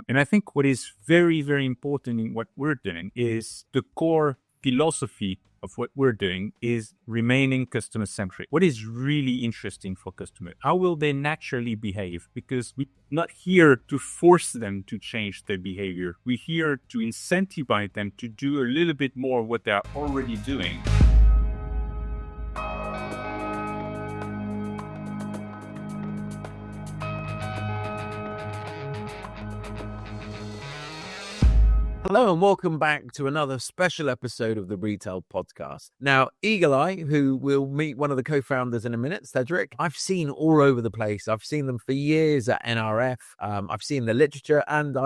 And I think what is very, very important in what we're doing is the core philosophy of what we're doing is remaining customer-centric. What is really interesting for customers? How will they naturally behave? Because we're not here to force them to change their behavior. We're here to incentivize them to do a little bit more of what they're already doing. Hello and welcome back to another special episode of the Retail Podcast. Now, Eagle Eye, who will meet one of the co-founders in a minute, Cédric, I've seen all over the place. I've seen them for years at NRF. I've seen the literature, and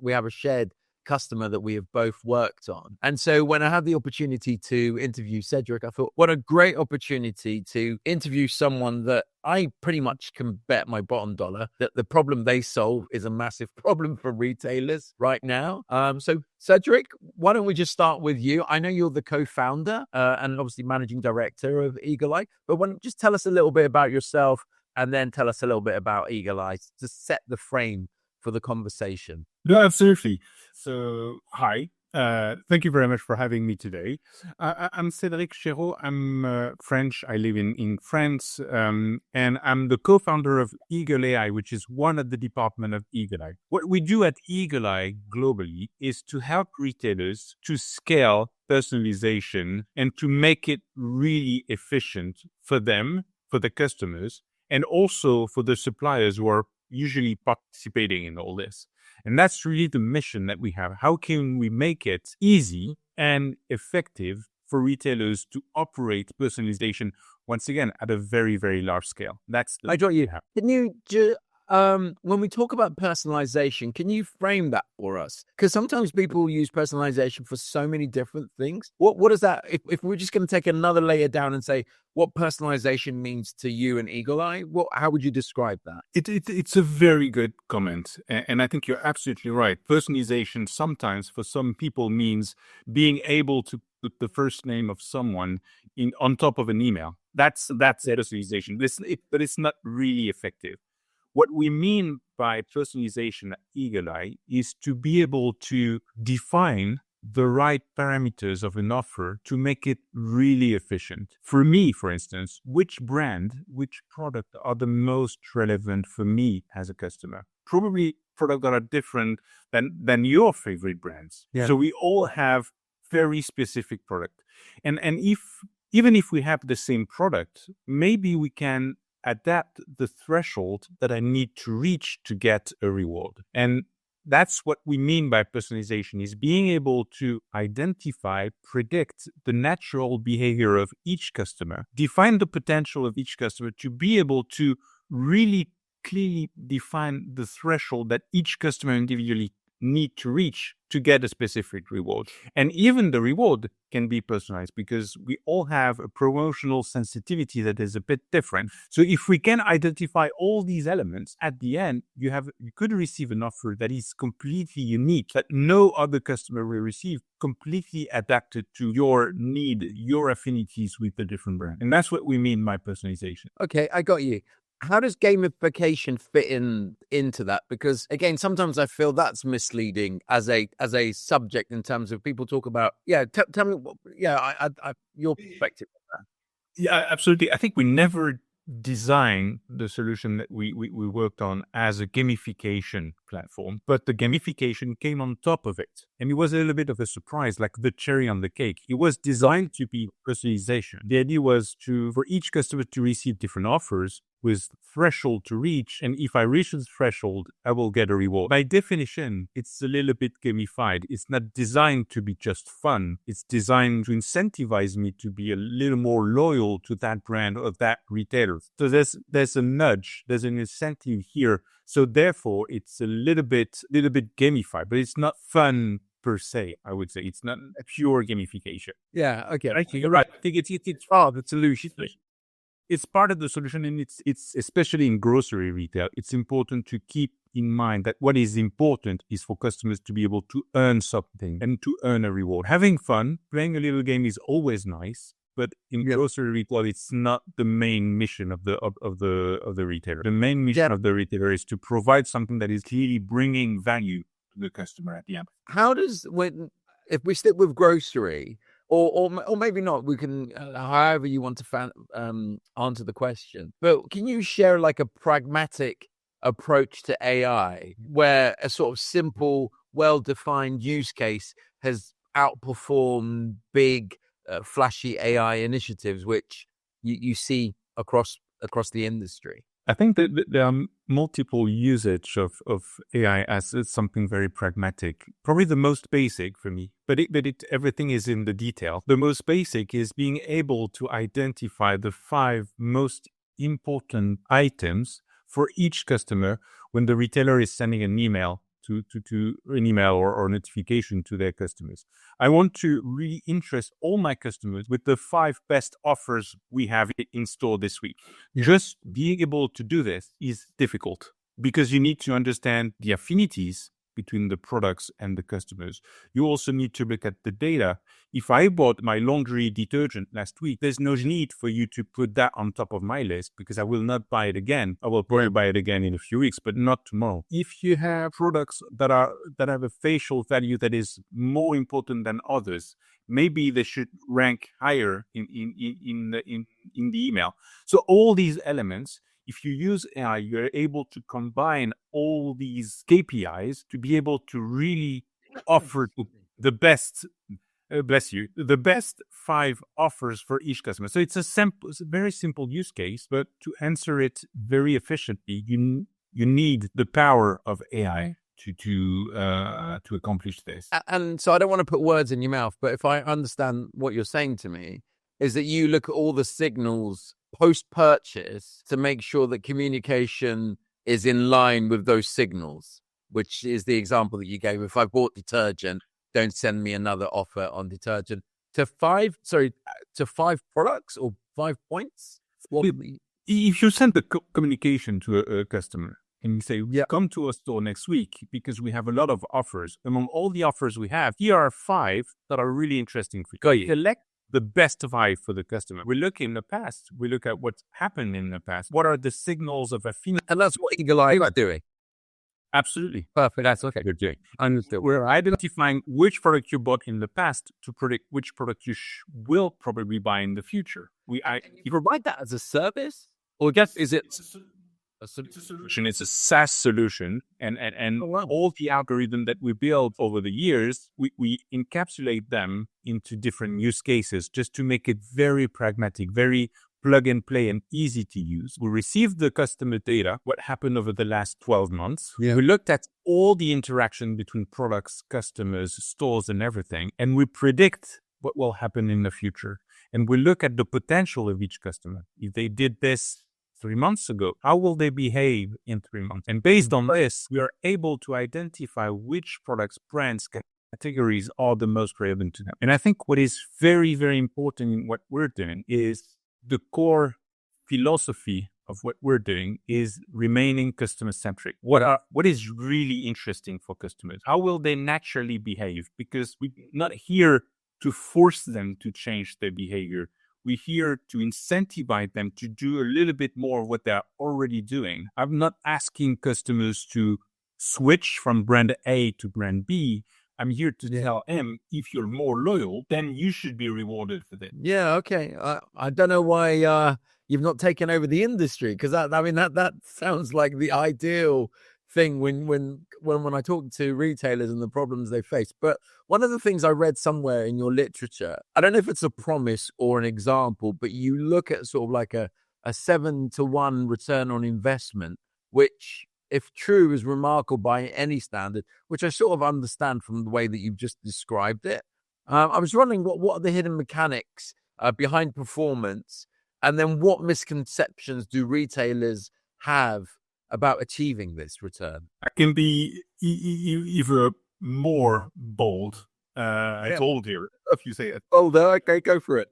we have a shared customer that we have both worked on. And so when I had the opportunity to interview Cédric, I thought, what a great opportunity to interview someone that I pretty much can bet my bottom dollar that the problem they solve is a massive problem for retailers right now. So Cédric, why don't we just start with you? I know you're the co-founder and obviously managing director of Eagle Eye, but why don't you just tell us a little bit about yourself and then tell us a little bit about Eagle Eye to set the frame for the conversation. No, absolutely. So, hi. Thank you very much for having me today. I'm Cédric Chéreau. I'm French. I live in France, and I'm the co-founder of Eagle Eye, which is one of the departments of Eagle Eye. What we do at Eagle Eye globally is to help retailers to scale personalization and to make it really efficient for them, for the customers, and also for the suppliers who are usually participating in all this. And that's really the mission that we have. How can we make it easy and effective for retailers to operate personalization, once again, at a very, very large scale? That's I got you. Can you when we talk about personalization, can you frame that for us? Because sometimes people use personalization for so many different things. What is that? If we're just going to take another layer down and say what personalization means to you and Eagle Eye, how would you describe that? It's a very good comment. And I think you're absolutely right. Personalization sometimes for some people means being able to put the first name of someone on top of an email. That's personalization. But it's not really effective. What we mean by personalization at Eagle Eye is to be able to define the right parameters of an offer to make it really efficient. For me, for instance, which brand, which product are the most relevant for me as a customer? Probably products that are different than your favorite brands. Yeah. So we all have very specific product. And even if we have the same product, maybe we can adapt the threshold that I need to reach to get a reward. And that's what we mean by personalization, is being able to identify, predict the natural behavior of each customer, define the potential of each customer to be able to really clearly define the threshold that each customer individually need to reach to get a specific reward. And even the reward can be personalized because we all have a promotional sensitivity that is a bit different. So if we can identify all these elements, at the end, you could receive an offer that is completely unique, that no other customer will receive, completely adapted to your need, your affinities with the different brand. And that's what we mean by personalization. Okay, I got you. How does gamification fit into that? Because again, sometimes I feel that's misleading as a subject in terms of people talk about. Tell me. Your perspective on that. Yeah, absolutely. I think we never designed the solution that we worked on as a gamification platform, but the gamification came on top of it. And it was a little bit of a surprise, like the cherry on the cake. It was designed to be personalization. The idea was for each customer to receive different offers with threshold to reach. And if I reach the threshold, I will get a reward. By definition, it's a little bit gamified. It's not designed to be just fun. It's designed to incentivize me to be a little more loyal to that brand or that retailer. So there's a nudge, there's an incentive here. So therefore, it's a little bit gamified, but it's not fun per se, I would say. It's not a pure gamification. Yeah, okay. I think you're right. I think it's part of the solution. It's part of the solution, and it's especially in grocery retail, it's important to keep in mind that what is important is for customers to be able to earn something and to earn a reward. Having fun, playing a little game is always nice, but in grocery retail, it's not the main mission of the retailer. The main mission of the retailer is to provide something that is clearly bringing value to the customer at the end. How does if we stick with grocery, or maybe not, we can however you want to answer the question. But can you share like a pragmatic approach to AI where a sort of simple, well-defined use case has outperformed big, flashy AI initiatives, which you see across the industry? I think that there are multiple usage of AI as something very pragmatic. Probably the most basic for me, but everything is in the detail. The most basic is being able to identify the 5 most important items for each customer when the retailer is sending an email to an email or notification to their customers. I want to really interest all my customers with the 5 best offers we have in store this week. Just being able to do this is difficult because you need to understand the affinities between the products and the customers. You also need to look at the data. If I bought my laundry detergent last week, there's no need for you to put that on top of my list because I will not buy it again. I will probably buy it again in a few weeks, but not tomorrow. If you have products that have a facial value that is more important than others, maybe they should rank higher in the email. So all these elements, if you use AI, you're able to combine all these KPIs to be able to really offer the best, the best 5 offers for each customer. So it's a very simple use case, but to answer it very efficiently, you need the power of AI to accomplish this. And so I don't want to put words in your mouth, but if I understand what you're saying to me, is that you look at all the signals post-purchase to make sure that communication is in line with those signals, which is the example that you gave. If I bought detergent, don't send me another offer on detergent. To 5 products or 5 points? If you send the communication to a customer and you say, come to a store next week because we have a lot of offers. Among all the offers we have, here are 5 that are really interesting for you. Select the best 5 for the customer. We look in the past. We look at what's happened in the past. What are the signals of affinity? And that's what Eagle Eye are doing. Absolutely. Perfect. That's what you're doing. Understood. We're identifying which product you bought in the past to predict which product you will probably buy in the future. You provide that as a service? Or just is it a solution? It's a SaaS solution. And all the algorithm that we built over the years, we encapsulate them into different use cases just to make it very pragmatic, very plug and play and easy to use. We received the customer data, what happened over the last 12 months. We looked at all the interaction between products, customers, stores, and everything. And we predict what will happen in the future. And we look at the potential of each customer. If they did this 3 months ago, how will they behave in 3 months? And based on this, we are able to identify which products, brands, categories are the most relevant to them. And I think what is very, very important in what we're doing is the core philosophy of what we're doing is remaining customer-centric. What is really interesting for customers? How will they naturally behave? Because we're not here to force them to change their behavior. We're here to incentivize them to do a little bit more of what they're already doing. I'm not asking customers to switch from brand A to brand B. I'm here to tell them, if you're more loyal, then you should be rewarded for that. Yeah, okay. I don't know why you've not taken over the industry, because that sounds like the ideal thing when I talk to retailers and the problems they face. But one of the things I read somewhere in your literature, I don't know if it's a promise or an example, but you look at sort of like a 7-to-1 return on investment, which, if true, is remarkable by any standard, which I sort of understand from the way that you've just described it. I was wondering what are the hidden mechanics behind performance, and then what misconceptions do retailers have about achieving this return? I can be even more bold. Bold here, if you say it. Bolder, okay, go for it.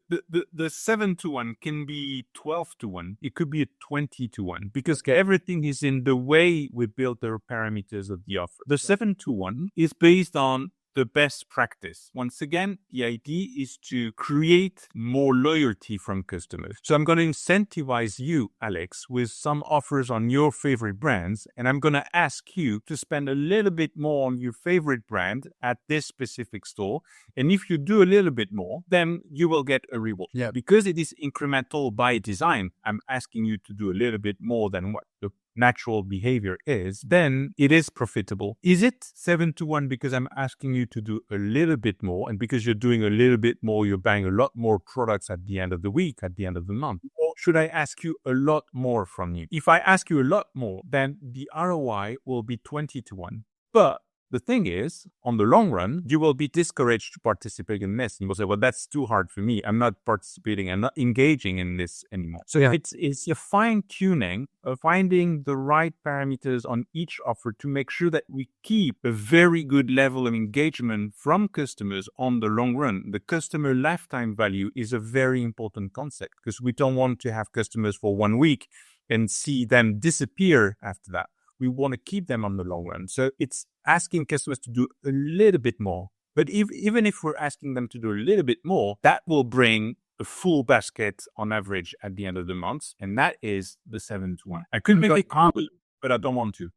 The 7-to-1 can be 12-to-1. It could be a 20-to-1 because everything is in the way we build the parameters of the offer. The 7-to-1 is based on the best practice. Once again, the idea is to create more loyalty from customers. So I'm going to incentivize you, Alex, with some offers on your favorite brands. And I'm going to ask you to spend a little bit more on your favorite brand at this specific store. And if you do a little bit more, then you will get a reward. Yeah. Because it is incremental by design, I'm asking you to do a little bit more than what the natural behavior is, then it is profitable. Is it 7-1 because I'm asking you to do a little bit more, and because you're doing a little bit more, you're buying a lot more products at the end of the week, at the end of the month? Or should I ask you a lot more from you? If I ask you a lot more, then the ROI will be 20-1. But the thing is, on the long run, you will be discouraged to participate in this. And you will say, well, that's too hard for me. I'm not participating. I'm not engaging in this anymore. So yeah, it's a fine tuning of finding the right parameters on each offer to make sure that we keep a very good level of engagement from customers on the long run. The customer lifetime value is a very important concept because we don't want to have customers for 1 week and see them disappear after that. We want to keep them on the long run. So it's asking customers to do a little bit more. But even if we're asking them to do a little bit more, that will bring a full basket on average at the end of the month. And that is the 7-1. I could make it complicated, but I don't want to.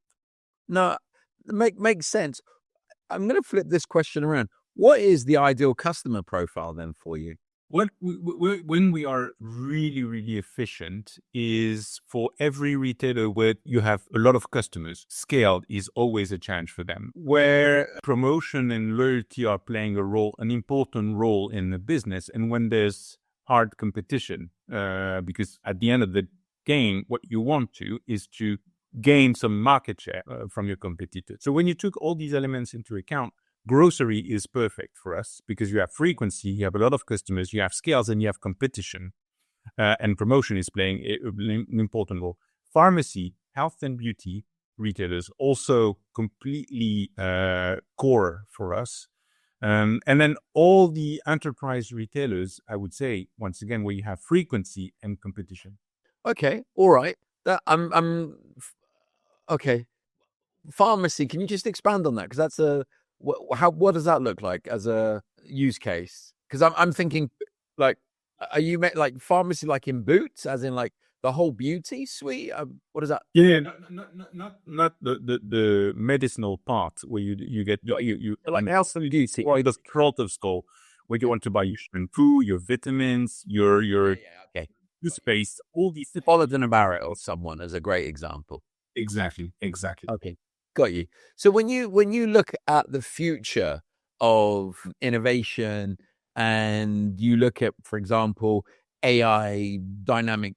No, makes sense. I'm going to flip this question around. What is the ideal customer profile then for you? When we are really, really efficient is for every retailer where you have a lot of customers. Scale is always a challenge for them. Where promotion and loyalty are playing an important role in the business, and when there's hard competition, because at the end of the game, what you want to is to gain some market share from your competitors. So when you took all these elements into account, grocery is perfect for us because you have frequency, you have a lot of customers, you have scales, and you have competition. And promotion is playing an important role. Pharmacy, health and beauty retailers also completely core for us. And then all the enterprise retailers, I would say, once again, where you have frequency and competition. Okay, all right. Okay. Pharmacy, can you just expand on that? Because that's what does that look like as a use case? Because I'm thinking, like, are you like pharmacy, like in Boots, as in like the whole beauty suite? What is that? Yeah, not the medicinal part where you get you like health and beauty, or the creative store where you want to buy your shampoo, your vitamins, your okay, toothpaste, all these. Paladin Barrett or someone as a great example. Exactly. Okay. Got you. So when you look at the future of innovation and you look at, for example, AI, dynamic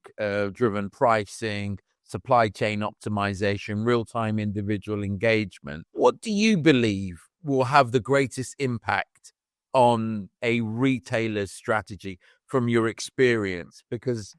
driven pricing, supply chain optimization, real-time individual engagement, what do you believe will have the greatest impact on a retailer's strategy from your experience? Because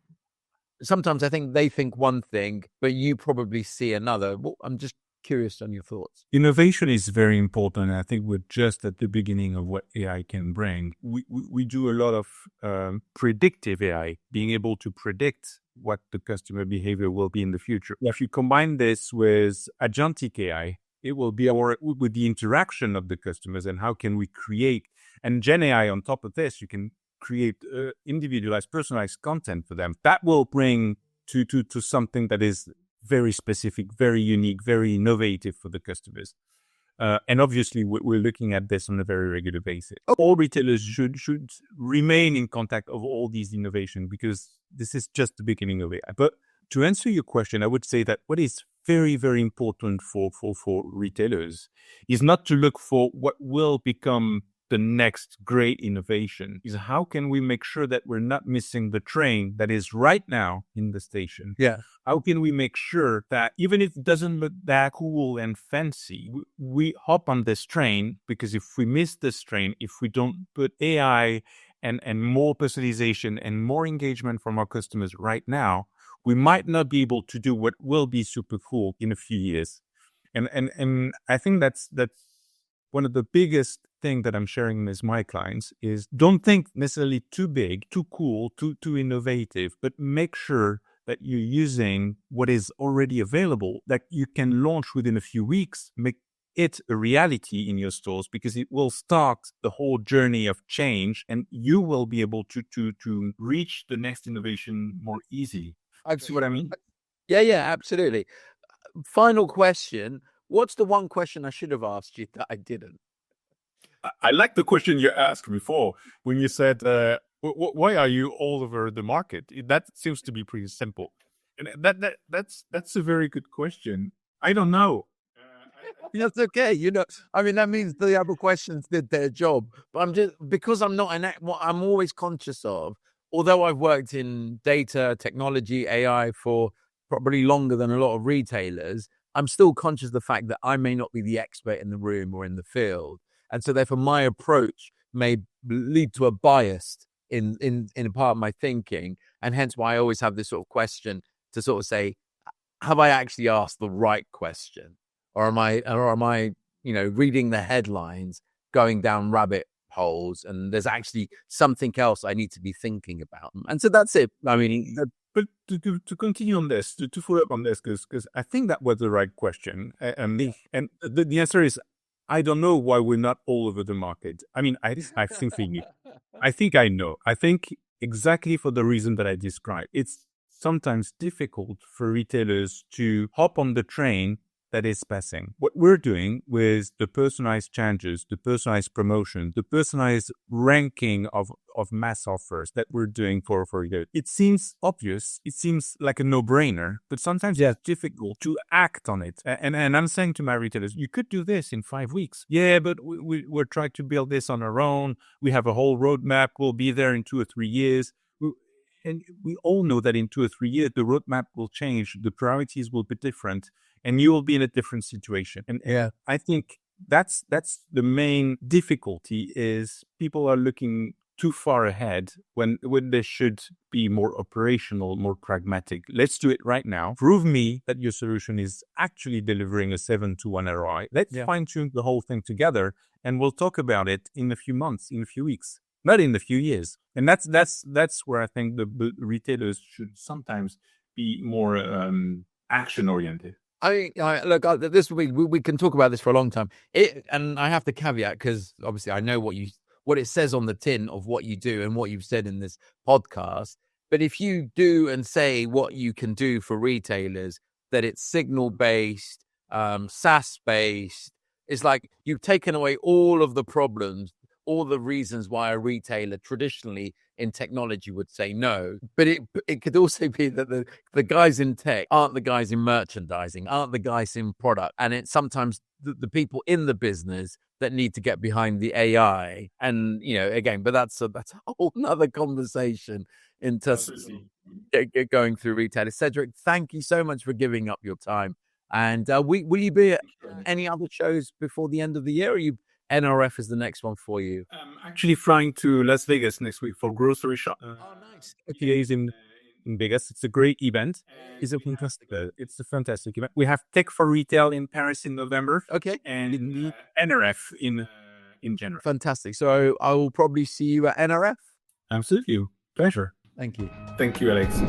sometimes I think they think one thing, but you probably see another. Well, I'm just curious on your thoughts. Innovation is very important. I think we're just at the beginning of what AI can bring. We do a lot of predictive AI, being able to predict what the customer behavior will be in the future. If you combine this with agentic AI, it will be with the interaction of the customers and how can we create, and Gen AI on top of this, you can create individualized, personalized content for them. That will bring to something that is very specific, very unique, very innovative for the customers. And obviously, we're looking at this on a very regular basis. All retailers should remain in contact of all these innovations because this is just the beginning of it. But to answer your question, I would say that what is very, very important for retailers is not to look for what will become the next great innovation, is how can we make sure that we're not missing the train that is right now in the station? Yeah. How can we make sure that even if it doesn't look that cool and fancy, we hop on this train? Because if we miss this train, if we don't put AI and more personalization and more engagement from our customers right now, we might not be able to do what will be super cool in a few years. And I think that's one of the biggest thing that I'm sharing with my clients is don't think necessarily too big, too cool, too innovative, but make sure that you're using what is already available that you can launch within a few weeks, make it a reality in your stores, because it will start the whole journey of change, and you will be able to reach the next innovation more easy. See what I mean? Yeah, absolutely. Final question. What's the one question I should have asked you that I didn't? I like the question you asked before when you said, why are you all over the market? That seems to be pretty simple. And that's a very good question. I don't know. That's okay. I mean, that means the other questions did their job. But I'm just, because I'm not what I'm always conscious of, although I've worked in data, technology, AI for probably longer than a lot of retailers, I'm still conscious of the fact that I may not be the expert in the room or in the field. And so therefore my approach may lead to a bias in a part of my thinking. And hence why I always have this sort of question to sort of say, have I actually asked the right question? Or am I, reading the headlines, going down rabbit holes, and there's actually something else I need to be thinking about? And so that's it. I mean, but to continue on this, to follow up on this, because I think that was the right question, and the answer is, I don't know why we're not all over the market. I mean, I think I know. I think exactly for the reason that I described. It's sometimes difficult for retailers to hop on the train that is passing. What we're doing with the personalized changes, the personalized promotion, the personalized ranking of mass offers that we're doing for you, it seems obvious. It seems like a no-brainer, but sometimes it's difficult to act on it. And I'm saying to my retailers, you could do this in 5 weeks. Yeah, but we're trying to build this on our own. We have a whole roadmap. We'll be there in 2 or 3 years. And we all know that in 2 or 3 years, the roadmap will change. The priorities will be different, and you will be in a different situation. And I think that's the main difficulty, is people are looking too far ahead when they should be more operational, more pragmatic. Let's do it right now. Prove me that your solution is actually delivering a 7-to-1 ROI. Let's fine-tune the whole thing together, and we'll talk about it in a few months, in a few weeks, not in a few years. And that's where I think the retailers should sometimes be more action-oriented. Look, this we can talk about this for a long time. And I have to caveat, because obviously I know what it says on the tin of what you do and what you've said in this podcast. But if you do and say what you can do for retailers, that it's signal-based, SaaS-based, it's like you've taken away all of the problems, all the reasons why a retailer traditionally in technology would say no. But it could also be that the guys in tech aren't the guys in merchandising, aren't the guys in product. And it's sometimes the people in the business that need to get behind the AI. And, again, but that's a whole nother conversation in terms of going through retailers. Cédric, thank you so much for giving up your time. And will you be at any other shows before the end of the year? Or NRF is the next one for you? I'm actually flying to Las Vegas next week for grocery shop. Nice. Okay. In Vegas. It's a great event. It's a fantastic event. We have Tech for Retail in Paris in November. Okay. And NRF in January. Fantastic. So I will probably see you at NRF. Absolutely. Pleasure. Thank you. Thank you, Alex.